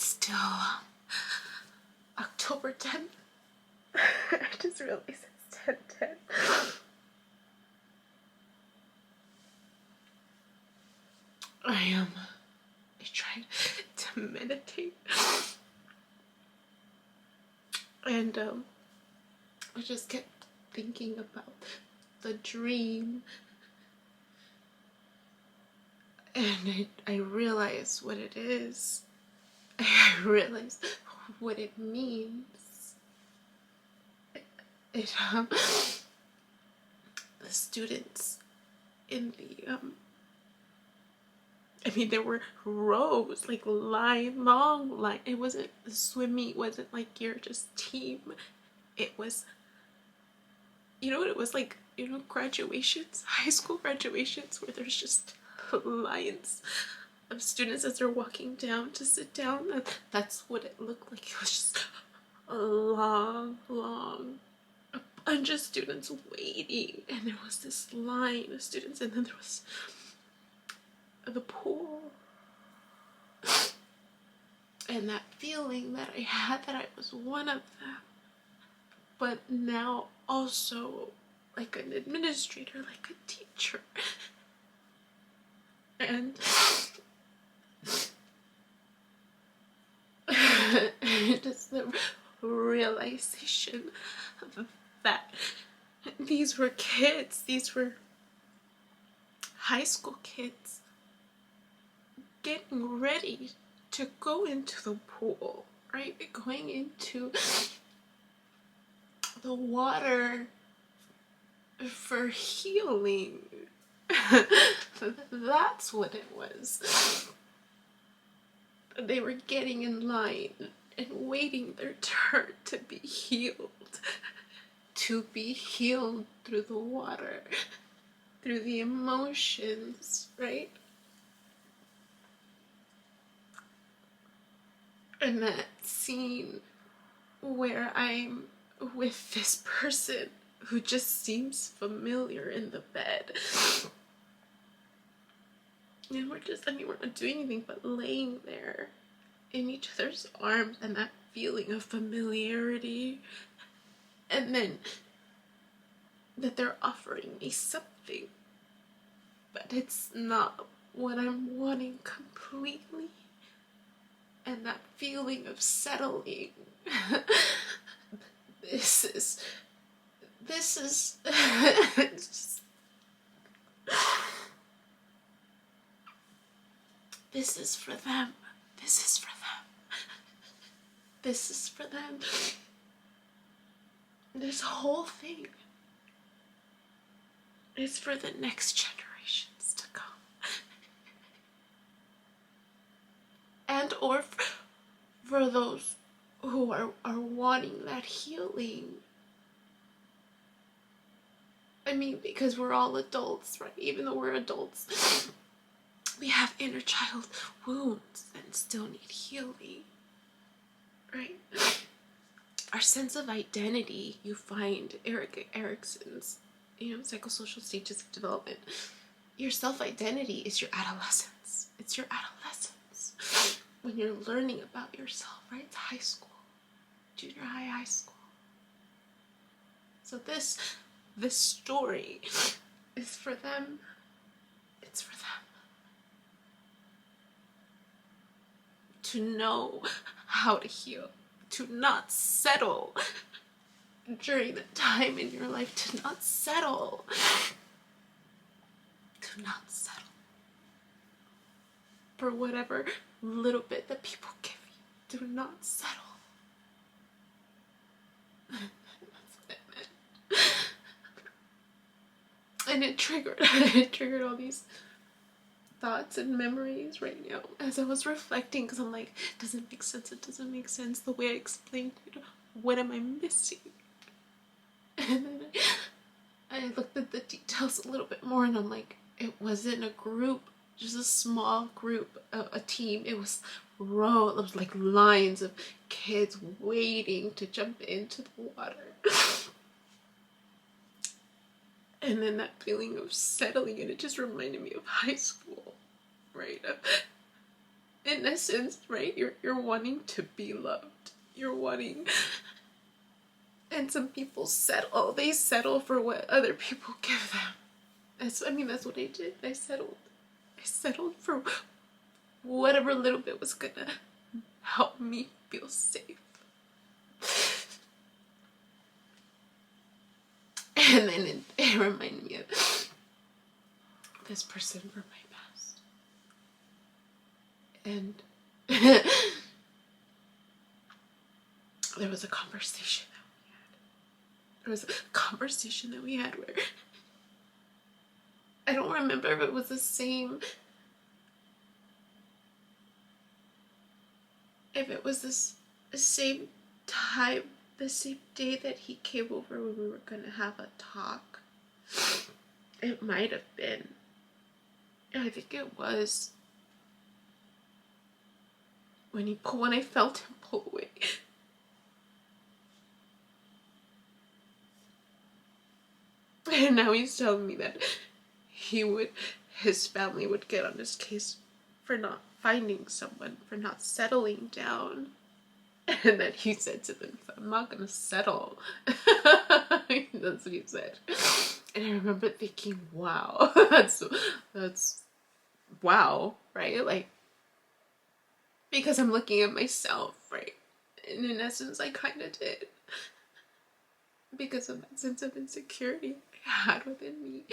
It's still October 10th. I just realized it's 10/10. I am trying to meditate, and I just kept thinking about the dream, and I realized what it is. I realized what it means. The students in the there were rows, like long line. It wasn't swimming. It wasn't like you're just team. It was, you know what it was like, graduations, high school graduations, where there's just lines of students as they're walking down to sit down. That's what it looked like. It was just a long, a bunch of students waiting, and there was this line of students, and then there was the pool, and that feeling that I had that I was one of them, but now also like an administrator, like a teacher, and just the realization that these were kids, these were high school kids getting ready to go into the pool, right? Going into the water for healing. That's what it was. They were getting in line and waiting their turn to be healed. To be healed through the water, through the emotions, right? And that scene where I'm with this person who just seems familiar in the bed. And we're not doing anything but laying there in each other's arms, and that feeling of familiarity. And then that they're offering me something, but it's not what I'm wanting completely. And that feeling of settling. This is just, this is for them. This is for them. This is for them. This whole thing is for the next generations to come. And or for those who are wanting that healing. Because we're all adults, right? Even though we're adults, we have inner child wounds and still need healing, right? Our sense of identity, you find Erickson's, psychosocial stages of development. Your self-identity is your adolescence. It's your adolescence. When you're learning about yourself, right? It's high school, junior high, high school. So this story is for them. It's for them. To know how to heal. To not settle during the time in your life. To not settle. To not settle for whatever little bit that people give you. Do not settle. That's what it meant. And it triggered all these thoughts and memories right now as I was reflecting, because I'm like, it doesn't make sense. It doesn't make sense the way I explained it. What am I missing? And then I looked at the details a little bit more, and I'm like, it wasn't a group, just a small group, a team. It was it was like lines of kids waiting to jump into the water. And then that feeling of settling, and it just reminded me of high school, right? in essence, right, you're wanting to be loved. You're wanting, and some people settle. They settle for what other people give them. That's what I did. I settled for whatever little bit was gonna help me feel safe. And then it reminded me of this person from my past. And there was a conversation that we had where I don't remember if it was the same time, the same day that he came over when we were gonna have a talk. It might have been. I think it was when I felt him pull away. And now he's telling me that his family would get on his case for not finding someone, for not settling down. And that he said to them, I'm not gonna settle. That's what he said. And I remember thinking, wow, that's wow, right? Like, because I'm looking at myself, right? And in essence, I kind of did. Because of that sense of insecurity I had within me.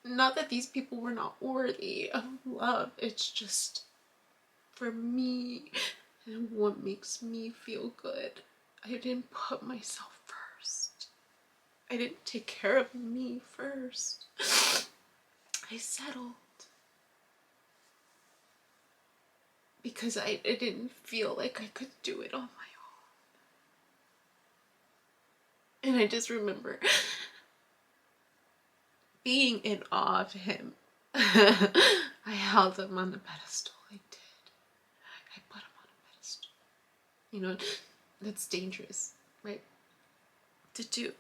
Not that these people were not worthy of love. It's just, for me, and what makes me feel good, I didn't put myself first. I didn't take care of me first. I settled. Because I didn't feel like I could do it on my own. And I just remember being in awe of him. I held him on the pedestal. I did. I put him on a pedestal. You know, that's dangerous, right? To do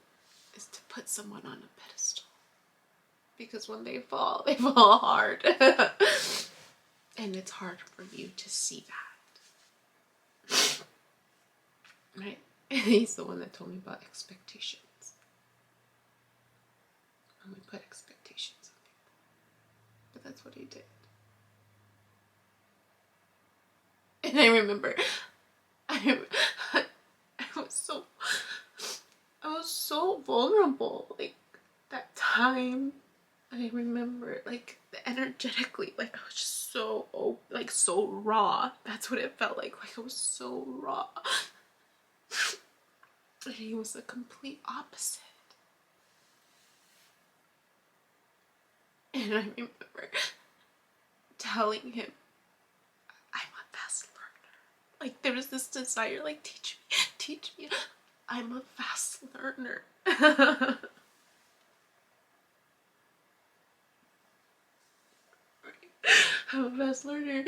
is to put someone on a pedestal. Because when they fall hard. And it's hard for you to see that. Right? And he's the one that told me about expectations. And we put expectations on people. But that's what he did. And I remember I was so vulnerable, like, that time. I remember, like, energetically, like, I was just so, like, so raw. That's what it felt like it was so raw. And he was the complete opposite. And I remember telling him, I'm a fast learner. Like, there was this desire, like, teach me. I'm a fast learner. I'm a fast learner.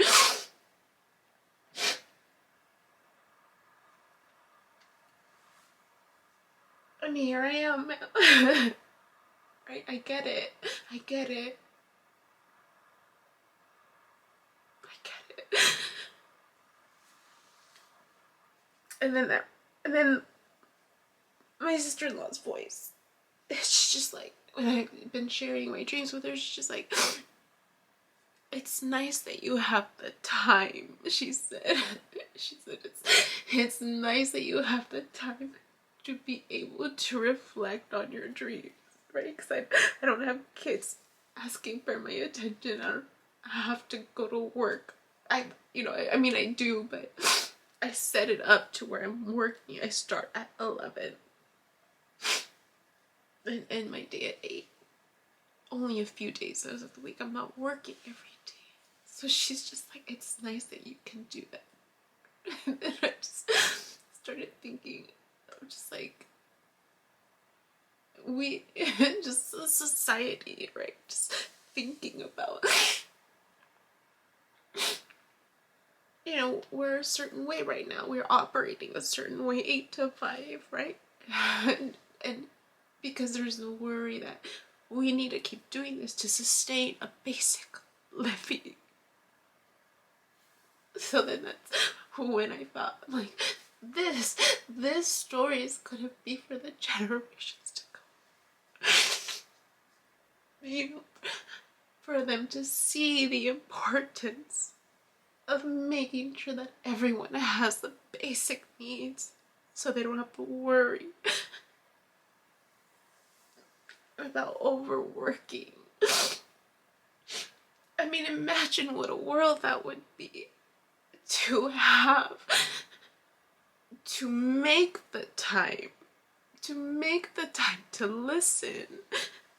And here I am. Right? I get it. And then my sister-in-law's voice. It's just like, when I've been sharing my dreams with her, she's just like, it's nice that you have the time, she said. She said, it's nice that you have the time to be able to reflect on your dreams, right? Because I don't have kids asking for my attention. I have to go to work. I do, but I set it up to where I'm working. I start at 11 and end my day at 8. Only a few days out of the week. I'm not working every day. So she's just like, it's nice that you can do that. And then I just started thinking, I'm just like, we, just a society, right? Just thinking about, we're a certain way right now. We're operating a certain way, 8 to 5, right? And because there's the worry that we need to keep doing this to sustain a basic living. So then that's when I thought, like, this story is gonna be for the generations to come. You know, for them to see the importance of making sure that everyone has the basic needs so they don't have to worry about overworking. I mean, imagine what a world that would be, to have to make the time to listen,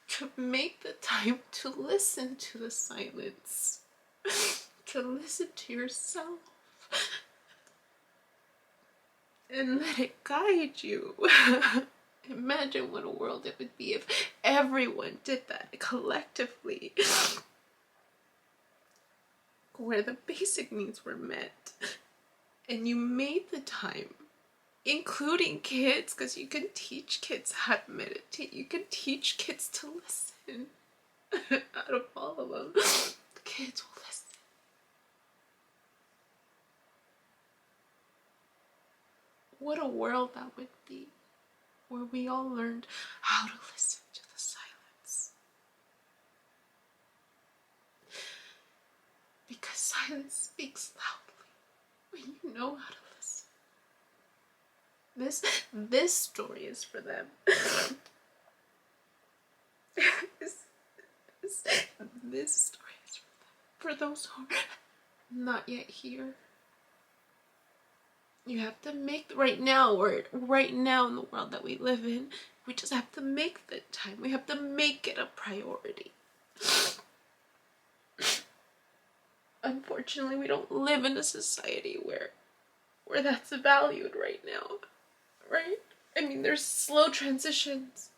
to make the time to listen to the silence, to listen to yourself and let it guide you. Imagine what a world it would be if everyone did that collectively, where the basic needs were met and you made the time, including kids, because you can teach kids how to meditate, you can teach kids to listen. Out of all of them, the kids will listen. What a world that would be, where we all learned how to listen to the silence. Because silence speaks loudly when you know how to listen. This story is for them. This story is for them. For those who are not yet here. You have to make, right now in the world that we live in, we just have to make the time. We have to make it a priority. Unfortunately, we don't live in a society where that's valued right now, right? I mean, there's slow transitions.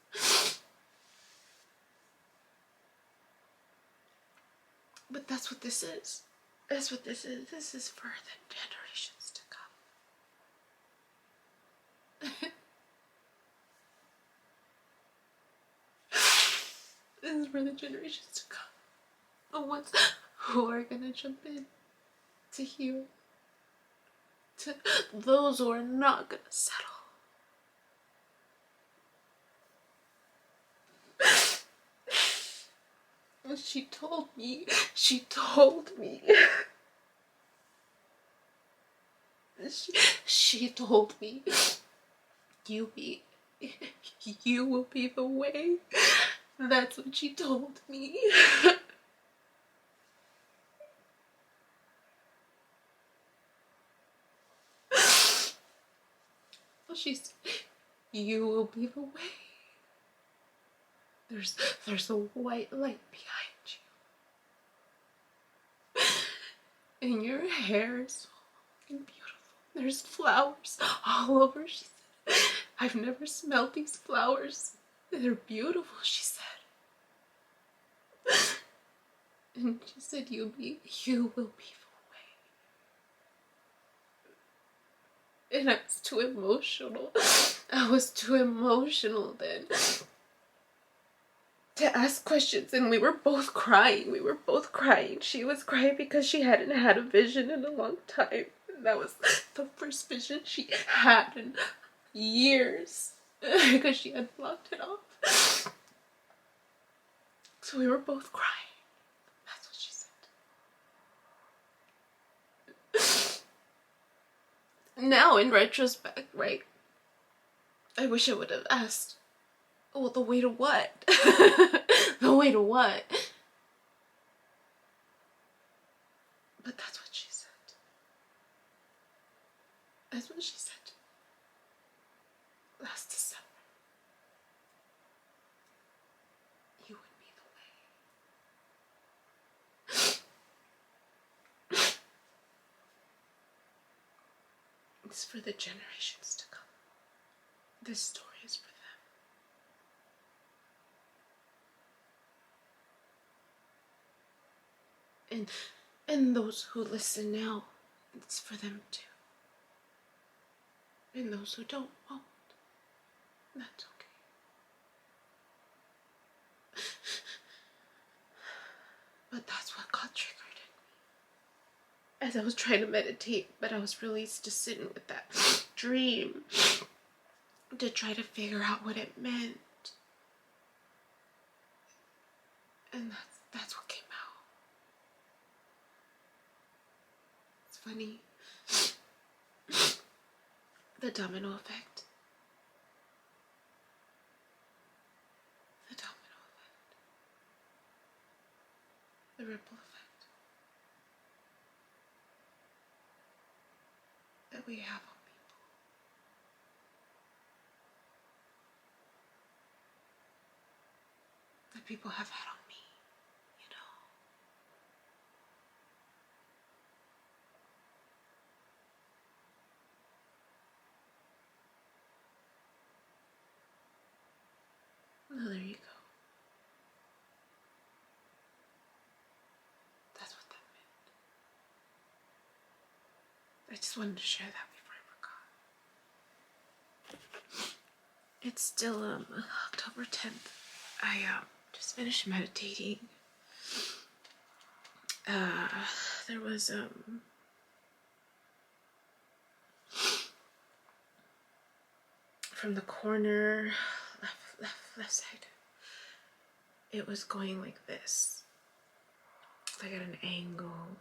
But that's what this is. That's what this is. This is for the generations to come. This is for the generations to come. The ones who are gonna jump in to heal. To those who are not gonna settle. She told me, she told me, you will be the way. That's what she told me. She said, you will be the way. There's a white light behind you. And your hair is so fucking beautiful. There's flowers all over, she said. I've never smelled these flowers. They're beautiful, she said. And she said, you will be the way. And I was too emotional. I was too emotional then to ask questions, and we were both crying. She was crying because she hadn't had a vision in a long time. That was the first vision she had in years because she had blocked it off. So we were both crying. That's what she said. Now, in retrospect, right, I wish I would have asked, well, the way to what? The way to what? But that's what she said. That's what she said last December. You would be the way. It's for the generations to come. This story is for them. And those who listen now, it's for them too. And those who don't won't. That's okay. But that's what got triggered in me. as I was trying to meditate, but I was really just sitting with that dream to try to figure out what it meant. And that's what came out. It's funny. The domino effect. The domino effect. The ripple effect that we have on people. That people have had on me, you know. Oh, there you go. That's what that meant. I just wanted to share that before I forgot. It's still October 10th. I just finished meditating. There was from the corner, left side, it was going like this, like at an angle,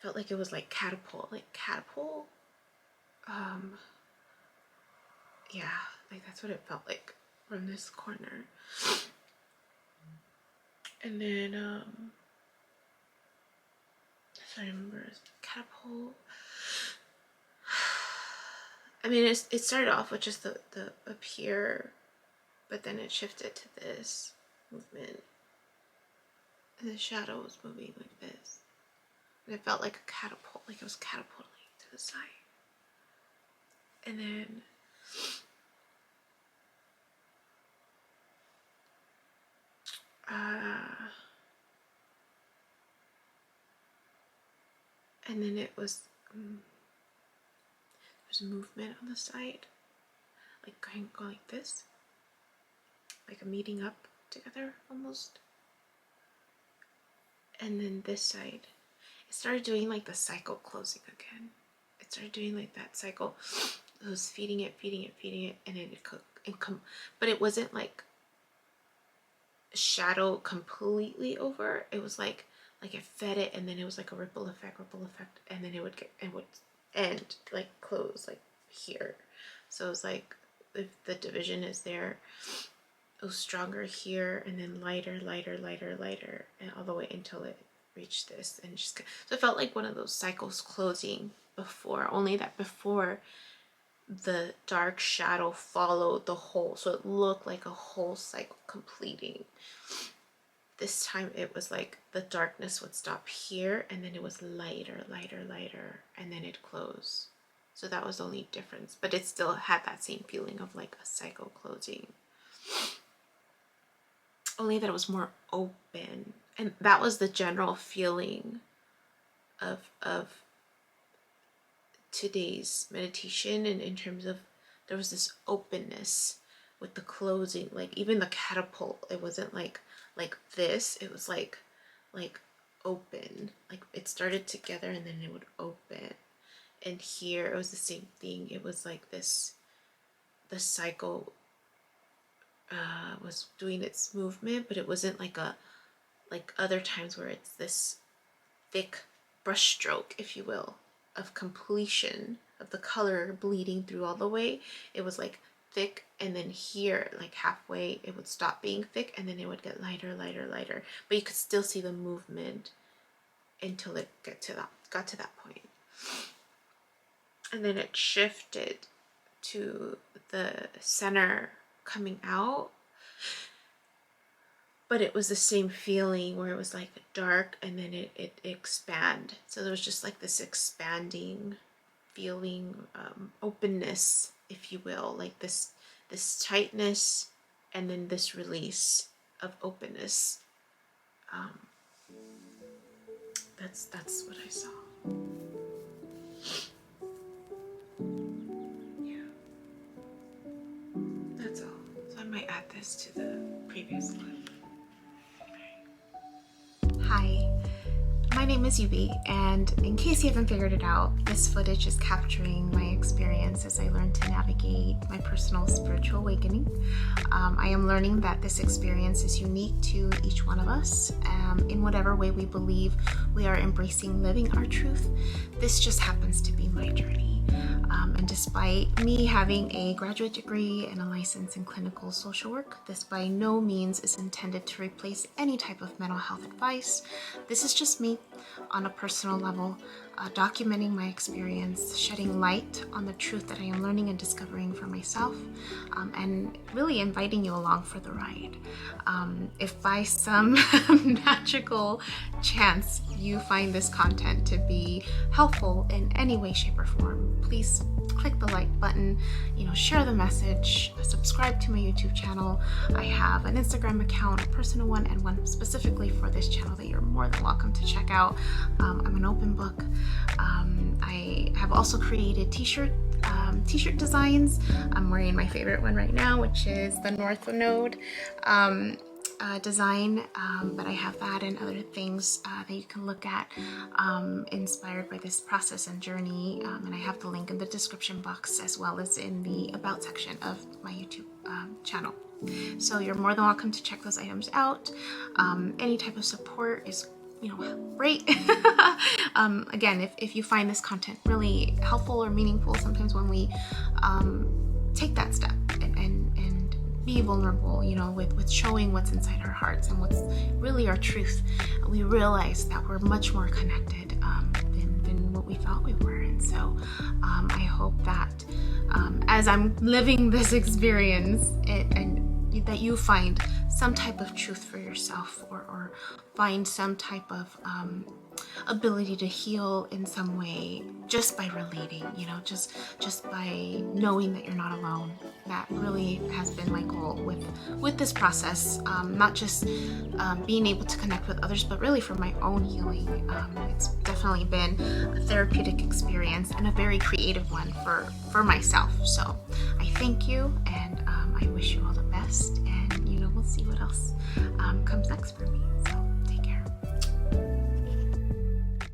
felt like it was like catapult, yeah, like that's what it felt like from this corner. And then so I remember catapult. I mean, it started off with just the up here, but then it shifted to this movement, and the shadow was moving like this, and it felt like a catapult, like it was catapulting to the side. And then it was there's a movement on the side, like going like this, like a meeting up together almost. And then this side, it started doing like the cycle closing again. It started doing like that cycle. It was feeding it, and then but it wasn't like shadow completely over. It was like it fed it, and then it was like a ripple effect, and then it would end, like close like here. So it was like, if the division is there, it was stronger here, and then lighter, and all the way until it reached this, and just so it felt like one of those cycles closing before, only that before the dark shadow followed the whole, so it looked like a whole cycle completing. This time it was like the darkness would stop here, and then it was lighter, and then it closed. So that was the only difference, but it still had that same feeling of like a cycle closing, only that it was more open. And that was the general feeling of today's meditation, and in terms of, there was this openness with the closing, like even the catapult, it wasn't like this, it was like open, like it started together and then it would open. And here it was the same thing, it was like this, the cycle was doing its movement, but it wasn't like other times where it's this thick brush stroke, if you will, of completion of the color bleeding through all the way. It was like thick, and then here, like halfway, it would stop being thick, and then it would get lighter, but you could still see the movement until it got to that point. And then it shifted to the center coming out, but it was the same feeling where it was like dark, and then it expand. So there was just like this expanding feeling, openness, if you will, like this tightness, and then this release of openness. That's what I saw. Yeah, that's all. So I might add this to the previous clip. Hi, my name is Yubi, and in case you haven't figured it out, this footage is capturing my experience as I learn to navigate my personal spiritual awakening. I am learning that this experience is unique to each one of us. In whatever way we believe we are embracing living our truth, this just happens to be my journey. And despite me having a graduate degree and a license in clinical social work, this by no means is intended to replace any type of mental health advice. This is just me on a personal level, documenting my experience, shedding light on the truth that I am learning and discovering for myself, and really inviting you along for the ride. If by some magical chance you find this content to be helpful in any way, shape, or form, please click the like button, share the message, subscribe to my YouTube channel. I have an Instagram account, a personal one, and one specifically for this channel that you're more than welcome to check out. I'm an open book. I have also created t-shirt designs. I'm wearing my favorite one right now, which is the North Node design, but I have that and other things that you can look at inspired by this process and journey, and I have the link in the description box as well as in the about section of my YouTube channel. So you're more than welcome to check those items out. Any type of support is great. Again, if you find this content really helpful or meaningful, sometimes when we take that step and be vulnerable, with showing what's inside our hearts and what's really our truth, we realize that we're much more connected than what we thought we were. And so I hope that as I'm living this experience, and that you find some type of truth for yourself, or find some type of ability to heal in some way just by relating, just by knowing that you're not alone. That really has been my goal with this process, not just being able to connect with others, but really for my own healing. It's definitely been a therapeutic experience and a very creative one for myself. So I thank you, and I wish you all the best, and we'll see what else comes next for me. So